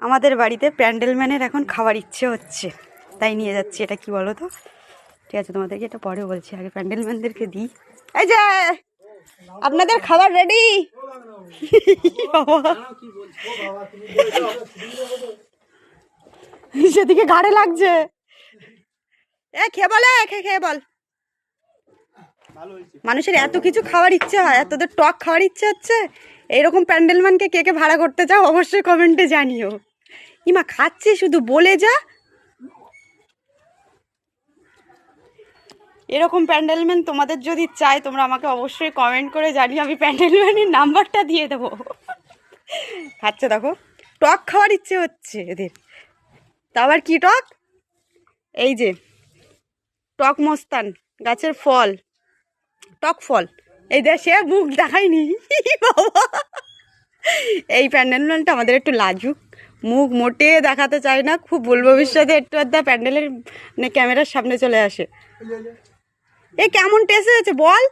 আমাদের বাড়িতে প্যান্ডেল ম্যানের এখন খাবার ইচ্ছে হচ্ছে, তাই নিয়ে যাচ্ছি। এটা কি বলো তো? ঠিক আছে, তোমাদেরকে এটা পরে বলছি, আগে প্যান্ডেল ম্যানদেরকে দিই। এই যে আপনাদের খাবার রেডি। সেদিকে ঘাড়ে লাগছে। খেয়ে বলে, খেয়ে বল। মানুষের এত কিছু খাওয়ার ইচ্ছে হয়, এতদের টক খাওয়ার ইচ্ছে হচ্ছে। এইরকম প্যান্ডেল ম্যানকে কে কে ভাড়া করতে চাও অবশ্যই কমেন্টে জানিও। ইমা খাচ্ছি শুধু, বলে যা। এরকম প্যান্ডেলম্যান তোমাদের যদি চাই, তোমরা আমাকে অবশ্যই কমেন্ট করে জানিও, আমি প্যান্ডেলম্যানের নাম্বারটা দিয়ে দেবো। খাচ্ছে দেখো, টক খাওয়ার ইচ্ছে হচ্ছে এদের। তা আবার কি টক? এই যে টক মস্তান, গাছের ফল, টক ফল। এই দেখ, সে মুখ দেখায়নি বাবা। এই প্যান্ডেলম্যানটা আমাদের একটু লাজুক, মুখ মোটে দেখাতে চায় না, খুব ভুল ভবিষ্যতে একটু আধা প্যান্ডেলের মানে ক্যামেরার সামনে চলে আসে। এ কেমন টেস্ট হয়েছে বল?